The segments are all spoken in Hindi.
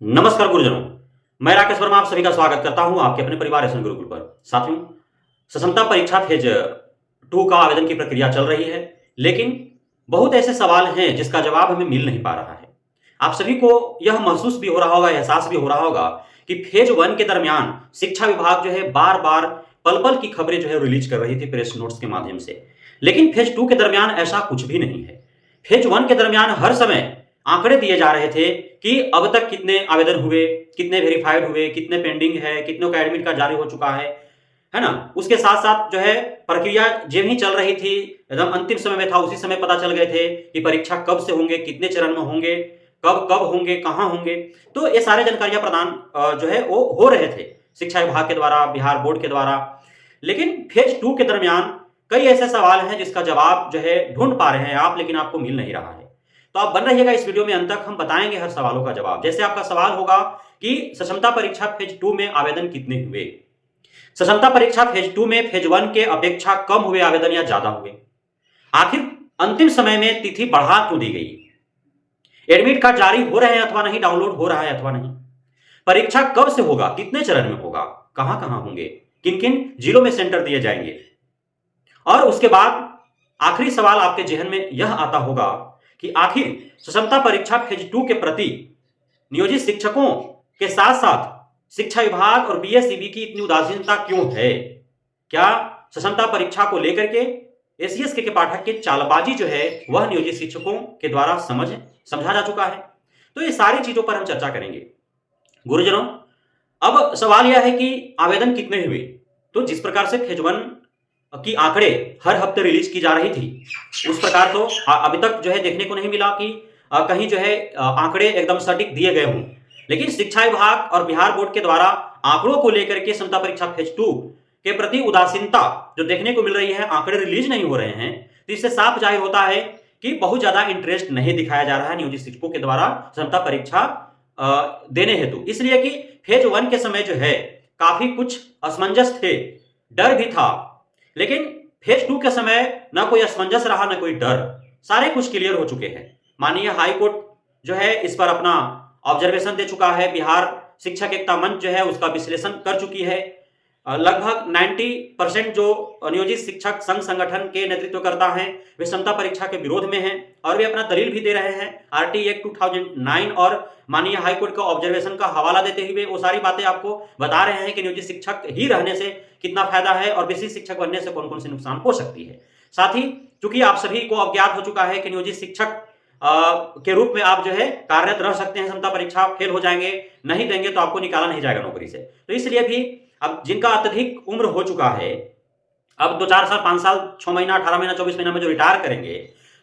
नमस्कार गुरुजनों, मैं राकेश वर्मा आप सभी का स्वागत करता हूं आपके अपने परिवार एसएन गुरुकुल पर। साथियों, सक्षमता परीक्षा फेज 2 का आवेदन की प्रक्रिया चल रही है, लेकिन बहुत ऐसे सवाल हैं जिसका जवाब हमें मिल नहीं पा रहा है। आप सभी को यह महसूस भी हो रहा होगा, एहसास भी हो रहा होगा कि फेज 1 के दरमियान शिक्षा विभाग जो है बार-बार पल-पल की खबरें जो है रिलीज कर रही थी प्रेस नोट्स के माध्यम से। लेकिन फेज 2 के दरमियान ऐसा कुछ भी नहीं है। फेज 1 के दरमियान हर समय आंकड़े दिए जा रहे थे कि अब तक कितने आवेदन हुए, कितने वेरीफाइड हुए, कितने पेंडिंग है, कितनों का एडमिट कार्ड जारी हो चुका है ना? उसके साथ-साथ जो है प्रक्रिया जो ही चल रही थी, एकदम अंतिम समय में था, उसी समय पता चल गए थे कि परीक्षा कब से होंगे, कितने चरण में होंगे, कब-कब होंगे, कहाँ होंगे। तो ये सारे जानकारियाँ प्रदान जो है वो हो रहे थे, शिक्षा विभाग के द्वारा, बिहार बोर्ड के द्वारा। लेकिन फेज 2 के दरमियान कई ऐसे सवाल हैं जिसका जवाब जो है ढूँढ पा रहे हैं आप, लेकिन आपको मिल नहीं रहा है। तो आप बन रहिएगा इस वीडियो में अंत तक, हम बताएँगे हर सवालों का जवाब। जैसे आपका सवाल होगा कि सक्षमता परीक्षा फेज 2 में आवेदन कितने हुए? सक्षमता परीक्षा फेज 2 में फेज 1 के अपेक्षा कम हुए आवेदन या ज़्यादा हुए? आखिर अंतिम समय में तिथि बढ़ा क्यों दी गई? एडमिट कार्ड जारी हो रहे हैं अथवा नहीं, डाउनलोड हो रहा है अथवा नहीं? परीक्षा कब से होगा? कितने चरण में होगा? कहाँ-कहाँ होंगे? किन-किन जिलों में सेंटर दिए जाएंगे? और उसके बाद आखिरी सवाल आपके ज़हन में यह आता होगा कि आखिर सक्षमता परीक्षा फेज 2 के प्रति नियोजित शिक्षकों के साथ-साथ शिक्षा विभाग और बीएसईबी की इतनी उदासीनता क्यों है? क्या सक्षमता परीक्षा को लेकर के एससीएस के पाठक के चालबाजी जो है वह नियोजित शिक्षकों के द्वारा समझा जा चुका है? तो ये सारी चीज़ों पर हम चर्चा करेंगे। गुरुजनों, अब सवाल यह है कि आवेदन कितने हुए? तो जिस प्रकार से फेज 1 की आंकड़े हर हफ्ते रिलीज की जा रही थी, उस प्रकार तो अभी तक जो है देखने को नहीं मिला कि कहीं जो है आंकड़े एकदम सटीक दिए गए हों। लेकिन शिक्षा विभाग और बिहार बोर्ड के द्वारा आंकड़ों को लेकर के क्षमता परीक्षा फेज 2 के प्रति उदासीनता जो देखने को मिल रही है, आंकड़े रिलीज नहीं हो रहे हैं, तो इससे साफ जाहिर होता है कि बहुत ज्यादा इंटरेस्ट नहीं दिखाया जा रहा है नियोजित शिक्षकों के द्वारा क्षमता परीक्षा देने हेतु। इसलिए कि फेज 1 के समय जो है काफी कुछ असमंजस थे, डर भी था। लेकिन फेज 2 के समय ना कोई असमंजस रहा, ना कोई डर, सारे कुछ क्लियर हो चुके हैं। माननीय हाई कोर्ट जो है इस पर अपना ऑब्जर्वेशन दे चुका है, बिहार शिक्षक एकता मंच जो है उसका विश्लेषण कर चुकी है। लगभग 90% जो नियोजित शिक्षक संघ संगठन के नेतृत्वकर्ता हैं वे क्षमता परीक्षा के विरोध में हैं और वे अपना दलील भी दे रहे हैं। आरटी एक्ट 2009 और माननीय हाईकोर्ट का ऑब्जर्वेशन का हवाला देते हुए वो सारी बातें आपको बता रहे हैं कि नियोजित शिक्षक ही रहने से कितना फायदा है और विशिष्ट शिक्षक बनने से कौन कौन से नुकसान हो सकती है। साथ ही चूंकि आप सभी को अज्ञात हो चुका है कि नियोजित शिक्षक के रूप में आप जो है कार्यरत रह सकते हैं, क्षमता परीक्षा फेल हो जाएंगे, नहीं देंगे तो आपको निकाला नहीं जाएगा नौकरी से। तो इसलिए भी अब जिनका अत्यधिक उम्र हो चुका है, अब 2-4 साल, 5 साल, 6 महीना, 18 महीना, 24 महीना में जो रिटायर करेंगे,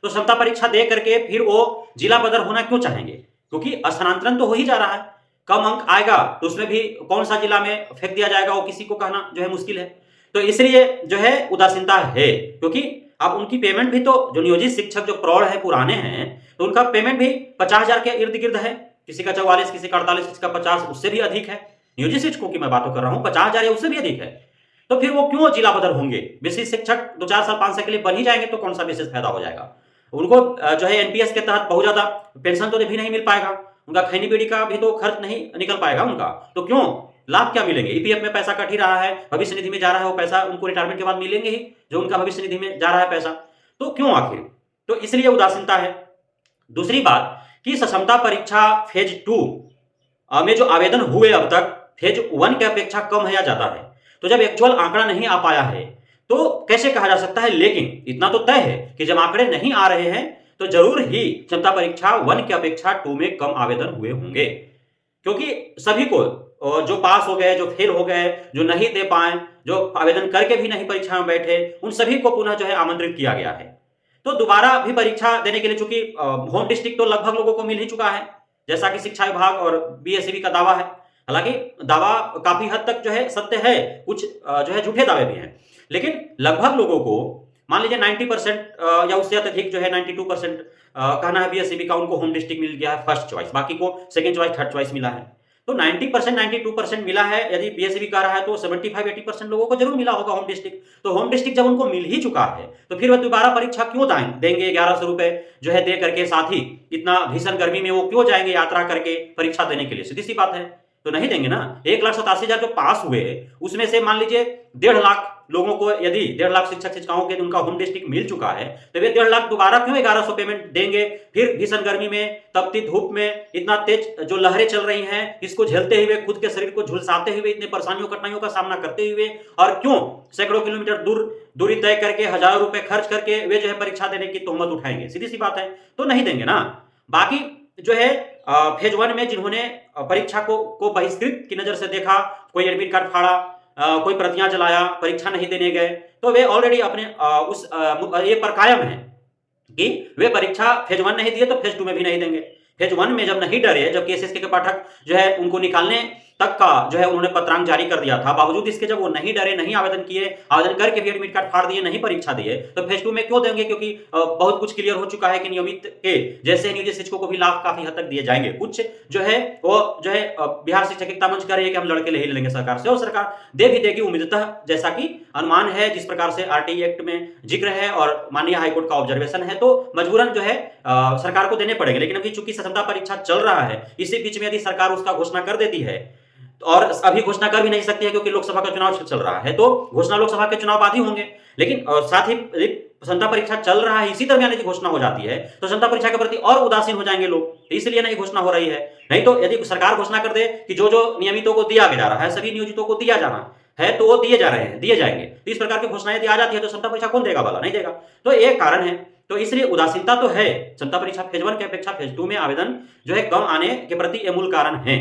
तो क्षमता परीक्षा दे करके फिर वो जिला बदर होना क्यों चाहेंगे? क्योंकि स्थानांतरण तो हो ही जा रहा है। कम अंक आएगा तो उसमें भी कौन सा जिला में फेंक दिया जाएगा वो किसी को कहना जो है मुश्किल है। तो इसलिए जो है उदासीनता है, क्योंकि अब उनकी पेमेंट भी तो जो नियोजित शिक्षक जो प्रौढ़ है, पुराने हैं, तो उनका पेमेंट भी 50,000 के इर्द गिर्द है। किसी का 44, किसी का 48, किसी का 50, उससे भी अधिक है। नियोजित शिक्षकों की मैं बातों कर रहा हूं, 50,000 या उससे भी अधिक है। तो फिर वो क्यों जिला बदर होंगे? विशिष्ट शिक्षक 2-4 साल, 5 साल के लिए बन ही जाएंगे तो कौन सा विशेष फायदा हो जाएगा? उनको जो है एनपीएस के तहत बहुत ज्यादा पेंशन तो भी नहीं मिल पाएगा, उनका खैनी पीढ़ी का भी तो खर्च नहीं निकल पाएगा उनका, तो क्यों लाभ क्या मिलेंगे? ईपीएफ में पैसा कट ही रहा है, भविष्य निधि में जा रहा है, वो पैसा उनको रिटायरमेंट के बाद मिलेंगे ही, जो उनका भविष्य निधि में जा रहा है पैसा। तो क्यों आखिर? तो इसलिए उदासीनता है। दूसरी बात कि सक्षमता परीक्षा फेज 2 में जो आवेदन हुए अब तक फेज 1 की अपेक्षा कम है या ज्यादा है? तो जब एक्चुअल आंकड़ा नहीं आ पाया है तो कैसे कहा जा सकता है? लेकिन इतना तो तय है कि जब आंकड़े नहीं आ रहे हैं तो जरूर ही क्षमता परीक्षा 1 की अपेक्षा 2 में कम आवेदन हुए होंगे, क्योंकि सभी को जो पास हो गए, जो फेल हो गए, जो नहीं दे पाए, जो आवेदन करके भी नहीं परीक्षा में बैठे, उन सभी को पुनः जो है आमंत्रित किया गया है। तो दोबारा भी परीक्षा देने के लिए, चूंकि होम डिस्ट्रिक्ट तो लगभग लोगों को मिल ही चुका है, जैसा कि शिक्षा विभाग और बीएसईबी का दावा है। हालांकि दावा काफी हद तक जो है सत्य है, कुछ जो है झूठे दावे भी हैं, लेकिन लगभग लोगों को मान लीजिए 90% या उससे अत्यधिक जो है 92% कहना है बीएसईबी का, उनको होम डिस्ट्रिक्ट मिल गया है फर्स्ट चॉइस, बाकी को सेकंड चॉइस, थर्ड चॉइस मिला है। तो 90% 92% मिला है। यदि पीएसबी कर रहा है तो 75-80% लोगों को जरूर मिला होगा होम डिस्ट्रिक्ट। तो होम डिस्ट्रिक्ट जब उनको मिल ही चुका है तो फिर वह दोबारा परीक्षा क्यों देंगे 1100 रुपए जो है दे करके, साथ ही इतना भीषण गर्मी में वो क्यों जाएंगे यात्रा करके परीक्षा देने के लिए? सीधी सी बात है, तो नहीं देंगे ना। 1,87,000 जो पास हुए उसमें से मान लीजिए 1.5 लाख लोगों को, यदि 1.5 लाख शिक्षक शिक्षिकाओं के उनका होम डिस्ट्रिक्ट मिल चुका है तो वे 1.5 लाख दोबारा क्यों 1100 पेमेंट देंगे? फिर भीषण गर्मी में, तपती धूप में, इतना तेज जो लहरें चल रही हैं इसको झेलते हुए, खुद के शरीर को झुलसाते हुए, इतने परेशानियों कठिनाइयों का सामना करते हुए, और क्यों सैकड़ों किलोमीटर दूरी तय करके हजारों रुपए खर्च करके वे जो है परीक्षा देने की तोहमत उठाएंगे? सीधी सी बात है, तो नहीं देंगे ना। बाकी जो है फेज 1 में जिन्होंने परीक्षा को बहिष्कृत की नजर से देखा, कोई एडमिट कार्ड फाड़ा, कोई प्रतियां जलाया, परीक्षा नहीं देने गए, तो वे ऑलरेडी अपने उस ये पर कायम है कि वे परीक्षा फेज 1 नहीं दिए तो फेज 2 में भी नहीं देंगे। फेज 1 में जब नहीं डरे, जब एसएसके के पाठक जो है उनको निकालने तक का जो है उन्होंने पत्रांक जारी कर दिया था, बावजूद इसके जब वो नहीं डरे, नहीं आवेदन किए, आवेदन करके भी एडमिट कार्ड फाड़ दिए, नहीं परीक्षा दिए, तो फेज 2 में क्यों देंगे? क्योंकि बहुत कुछ क्लियर हो चुका है कि नियमित के जैसे नियोजित शिक्षकों को भी लाभ काफी हद तक दिए जाएंगे। कुछ जो है वो जो है बिहार शिक्षक एकता मंच कह रही है कि हम लड़के ले ही लेंगे सरकार से, और सरकार दे भी देगी उम्मीदतः, जैसा कि अनुमान है, जिस प्रकार से आरटीई एक्ट में जिक्र है और माननीय हाईकोर्ट का ऑब्जर्वेशन है, तो मजबूरन जो है सरकार को देने पड़ेंगे। लेकिन अभी चूंकि क्षमता परीक्षा चल रहा है, इसी बीच में यदि सरकार उसका घोषणा कर देती है, और अभी घोषणा कर भी नहीं सकती है क्योंकि लोकसभा का चुनाव चल रहा है, तो घोषणा लोकसभा के चुनाव बाद ही होंगे। लेकिन साथ ही क्षमता परीक्षा चल रहा है, इसी दरमियान यदि घोषणा हो जाती है तो क्षमता परीक्षा के प्रति और उदासीन हो जाएंगे लोग, इसलिए नहीं घोषणा हो रही है। नहीं तो यदि सरकार घोषणा कर दे कि जो जो नियमितों को दिया जा रहा है, सभी नियोजितों को दिया जाना है, तो वो दिए जा रहे हैं, दिए जाएंगे। तो इस प्रकार की घोषणा यदि आ जाती है तो क्षमता परीक्षा कौन देगा? वाला नहीं देगा। तो एक कारण है, तो इसलिए उदासीनता तो है। क्षमता परीक्षा फेज 1 की अपेक्षा फेज 2 में आवेदन जो है कम आने के प्रति ये मूल कारण है।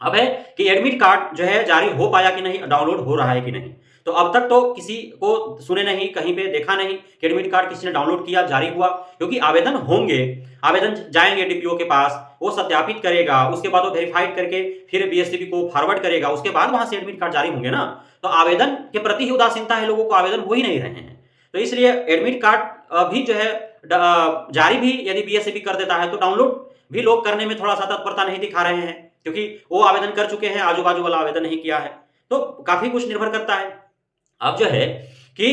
अब है कि एडमिट कार्ड जो है जारी हो पाया कि नहीं, डाउनलोड हो रहा है कि नहीं। तो अब तक तो किसी को सुने नहीं, कहीं पे देखा नहीं कि एडमिट कार्ड किसी ने डाउनलोड किया, जारी हुआ, क्योंकि आवेदन होंगे, आवेदन जाएंगे डीपीओ के पास, वो सत्यापित करेगा, उसके बाद वो वेरीफाइड करके फिर बीएसटीपी को फॉरवर्ड करेगा, उसके बाद वहां से एडमिट कार्ड जारी होंगे ना। तो आवेदन के प्रति ही उदासीनता है, लोगों को आवेदन हो ही नहीं रहे हैं। तो इसलिए एडमिट कार्ड भी जो है जारी भी यदि बीएसटीपी कर देता है तो डाउनलोड भी लोग करने में थोड़ा सा तत्परता नहीं दिखा रहे हैं, क्योंकि वो आवेदन कर चुके हैं, आजू बाजू वाला आवेदन नहीं किया है। तो काफी कुछ निर्भर करता है। अब जो है कि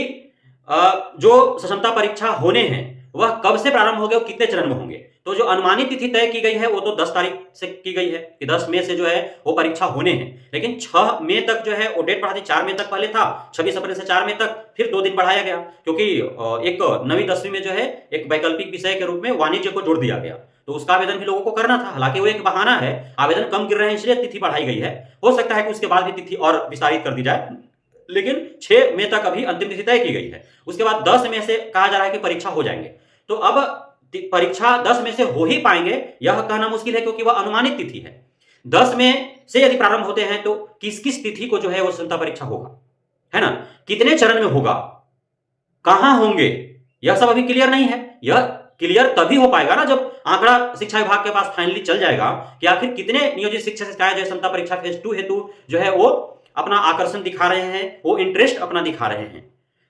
जो क्षमता परीक्षा होने हैं वह कब से प्रारंभ होंगे और कितने चरण में होंगे? तो जो अनुमानित तिथि तय की गई है वो तो 10 तारीख से की गई है कि 10 मई से जो है वो परीक्षा होने हैं। लेकिन 6 मई तक जो है वो डेट बढ़ा दी, 4 मई तक पहले था, 26 अप्रैल से 4 मई तक, फिर 2 दिन बढ़ाया गया, क्योंकि एक 9वीं 10वीं में जो है एक वैकल्पिक विषय के रूप में वाणिज्य को जोड़ दिया गया, तो उसका आवेदन भी लोगों को करना था। हालांकि वो एक बहाना है, आवेदन कम गिर रहे हैं इसलिए तिथि बढ़ाई गई है। हो सकता है कि उसके बाद भी तिथि और विस्तारित कर दी जाए, लेकिन 6 मई तक अभी अंतिम तिथि तय की गई है। उसके बाद 10 मई से कहा जा रहा है कि परीक्षा हो जाएंगे। तो अब परीक्षा 10 मई से हो ही पाएंगे यह कहना मुश्किल है, क्योंकि वह अनुमानित तिथि है। 10 मई से यदि प्रारंभ होते हैं तो किस किस तिथि को जो है वो क्षमता परीक्षा होगा, है ना, कितने चरण में होगा, कहां होंगे, यह सब अभी क्लियर नहीं है। यह क्लियर तभी हो पाएगा ना जब आंकड़ा शिक्षा विभाग के पास फाइनली चल जाएगा कि आखिर कितने नियोजित शिक्षक शिक्षिकाएं जो क्षमता परीक्षा फेज 2 हेतु जो है वो अपना आकर्षण दिखा रहे हैं, वो इंटरेस्ट अपना दिखा रहे हैं।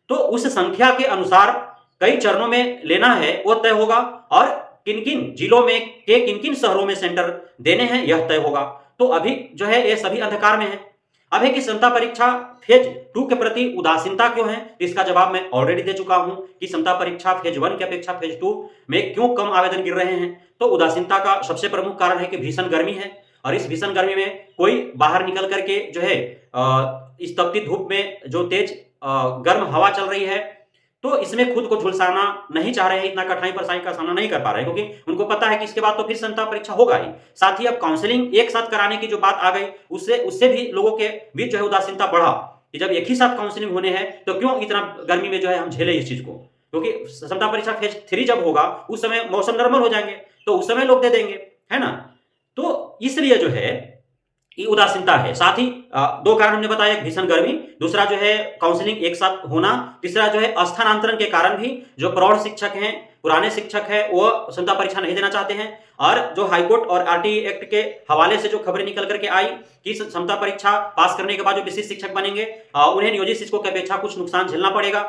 तो उस संख्या के अनुसार कई चरणों में लेना है वो तय होगा, और किन किन जिलों में के किन किन शहरों में सेंटर देने हैं यह तय होगा। तो अभी जो है ये सभी अंधकार में है। अब है कि क्षमता परीक्षा फेज 2 के प्रति उदासीनता क्यों है, इसका जवाब मैं ऑलरेडी दे चुका हूं कि क्षमता परीक्षा फेज 1 की अपेक्षा फेज 2 में क्यों कम आवेदन गिर रहे हैं। तो उदासीनता का सबसे प्रमुख कारण है कि भीषण गर्मी है, और इस भीषण गर्मी में कोई बाहर निकल करके जो है इस तपती धूप में जो तेज गर्म हवा चल रही है, तो इसमें खुद को झुलसाना नहीं चाह रहे हैं, इतना कठिनाई परेशानी का सामना नहीं कर पा रहे हैं, क्योंकि उनको पता है कि इसके बाद तो फिर क्षमता परीक्षा होगा ही। साथ ही अब काउंसलिंग एक साथ कराने की जो बात आ गई, उससे भी लोगों के बीच जो है उदासीनता बढ़ा कि जब एक ही साथ काउंसलिंग होने हैं तो क्यों इतना गर्मी में जो है हम झेले इस चीज को, क्योंकि क्षमता परीक्षा फेज 3 जब होगा उस समय मौसम नॉर्मल हो जाएंगे, तो उस समय लोग दे देंगे, है ना। तो इसलिए जो है ये उदासीनता है। साथ ही 2 कारण हमने बताया, भीषण गर्मी, दूसरा जो है काउंसलिंग एक साथ होना, तीसरा जो है स्थानांतरण के कारण भी जो प्रौढ़ शिक्षक हैं, पुराने शिक्षक हैं, वो क्षमता परीक्षा नहीं देना चाहते हैं। और जो हाईकोर्ट और आरटीई एक्ट के हवाले से जो खबरें निकल करके आई कि क्षमता परीक्षा पास करने के बाद जो विशिष्ट शिक्षक बनेंगे उन्हें नियोजित शिक्षकों की अपेक्षा कुछ नुकसान झेलना पड़ेगा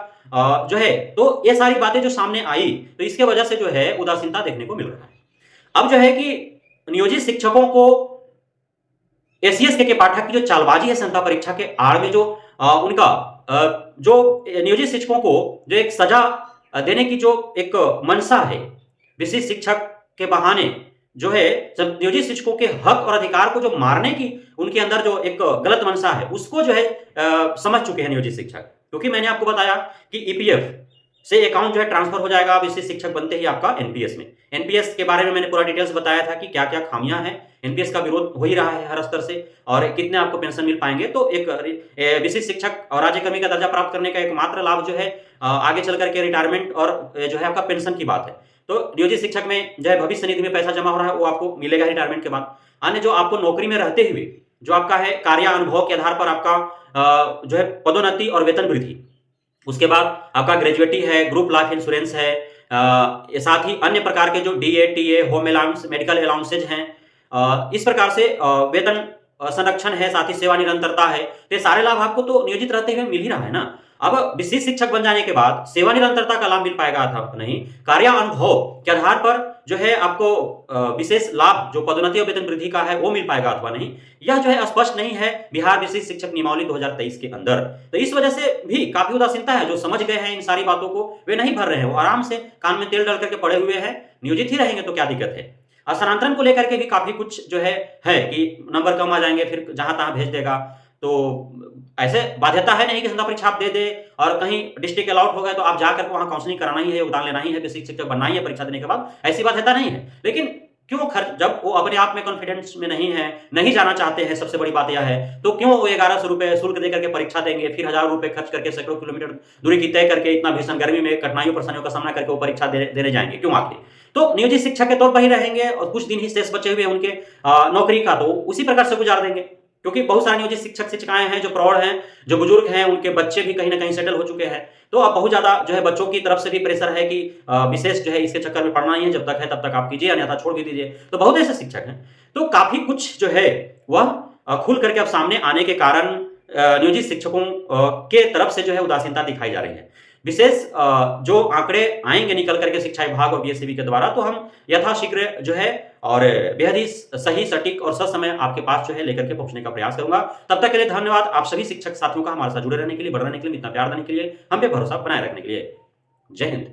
जो है, तो ये सारी बातें जो सामने आई, तो इसके वजह से जो है उदासीनता देखने को मिल रहा है। अब जो है कि नियोजित शिक्षकों को एसीएस के पाठक की जो चालबाजी है क्षमता परीक्षा के आड़ में, जो उनका जो नियोजित शिक्षकों को जो एक सजा देने की जो एक मंशा है, विशिष्ट शिक्षक के बहाने जो है जब नियोजित शिक्षकों के हक और अधिकार को जो मारने की उनके अंदर जो एक गलत मंशा है, उसको जो है समझ चुके हैं नियोजित शिक्षक। क्योंकि मैंने आपको बताया कि ईपीएफ से अकाउंट जो है ट्रांसफर हो जाएगा विशिष्ट शिक्षक बनते ही आपका एनपीएस में। एनपीएस के बारे में मैंने पूरा डिटेल्स बताया था कि क्या क्या खामियां हैं। एनपीएस का विरोध हो ही रहा है हर स्तर से, और कितने आपको पेंशन मिल पाएंगे। तो एक विशिष्ट शिक्षक और राज्यकर्मी का दर्जा प्राप्त करने का एकमात्र लाभ जो है आगे चल करके रिटायरमेंट और जो है आपका पेंशन की बात है। तो नियोजित शिक्षक में जो है भविष्य निधि में पैसा जमा हो रहा है वो आपको मिलेगा रिटायरमेंट के बाद। अन्य जो आपको नौकरी में रहते हुए जो आपका है कार्य अनुभव के आधार पर आपका जो है पदोन्नति और वेतन वृद्धि, उसके बाद आपका ग्रेजुएटी है, ग्रुप लाइफ इंश्योरेंस है, साथ ही अन्य प्रकार के जो DA, TA, home allowance, medical allowances हैं, इस प्रकार से वेतन संरक्षण है, साथ ही सेवा निरंतरता है। तो ये सारे लाभ आपको तो नियोजित रहते हुए मिल ही रहा है ना। अब विशिष्ट शिक्षक बन जाने के बाद सेवा निरंतरता का लाभ मिल पाएगा अथवा नहीं, कार्य अनुभव के आधार पर जो है आपको विशेष लाभ जो पदोन्नति और वेतन वृद्धि का है वो मिल पाएगा अथवा नहीं, यह जो है स्पष्ट नहीं है बिहार विशिष्ट शिक्षक नियमावली 2023 के अंदर। तो इस वजह से भी काफी उदासीनता है। जो समझ गए हैं इन सारी बातों को वे नहीं भर रहे हैं, वो आराम से कान में तेल डाल करके पड़े हुए हैं, नियोजित ही रहेंगे तो क्या दिक्कत है। स्थानांतरण को लेकर के भी काफी कुछ जो है कि नंबर कम आ जाएंगे फिर जहां तहां भेज देगा। तो ऐसे बाध्यता है नहीं कि क्षमता परीक्षा आप दे दे और कहीं डिस्ट्रिक्ट अलॉट हो गए तो आप जाकर वहां काउंसलिंग कराना ही है, योगदान लेना ही है, विशिष्ट शिक्षक बनना ही है परीक्षा देने के बाद, ऐसी बाध्यता नहीं है। लेकिन क्यों खर्च, जब वो अपने आप में कॉन्फिडेंस में नहीं है, नहीं जाना चाहते हैं, सबसे बड़ी बात यह है, तो क्यों वो 1100 रुपए शुल्क देकर के परीक्षा देंगे, फिर 1000 रुपए खर्च करके सैकड़ों किलोमीटर दूरी की तय करके इतना भीषण गर्मी में कठिनाइयों परेशानियों का सामना करके वो परीक्षा देने जाएंगे, क्यों आखिर? तो नियोजित शिक्षक के तौर पर ही रहेंगे और कुछ दिन ही शेष बचे हुए उनके नौकरी का, तो उसी प्रकार से गुजार देंगे। क्योंकि बहुत सारे नियोजित शिक्षक शिक्षिकाएं हैं जो प्रौढ़ हैं, जो बुजुर्ग हैं, उनके बच्चे भी कहीं ना कहीं सेटल हो चुके हैं। तो अब बहुत ज्यादा जो है बच्चों की तरफ से भी प्रेशर है कि विशेष जो है इसके चक्कर में पढ़ना ही है, जब तक है तब तक आप कीजिए, अन्यथा छोड़ भी दीजिए। तो बहुत ऐसे शिक्षक हैं। तो काफी कुछ जो है वह खुल करके अब सामने आने के कारण नियोजित शिक्षकों के तरफ से जो है उदासीनता दिखाई जा रही है। विशेष जो आंकड़े आएंगे निकल करके शिक्षा विभाग और बीएससीबी के द्वारा, तो हम यथाशीघ्र जो है और बेहद ही सही, सटीक और ससमय आपके पास जो है लेकर के पहुंचने का प्रयास करूंगा। तब तक के लिए धन्यवाद आप सभी शिक्षक साथियों का हमारे साथ जुड़े रहने के लिए, बढ़ रहने के लिए, इतना प्यार देने के लिए, हम पे भरोसा बनाए रखने के लिए। जय हिंद।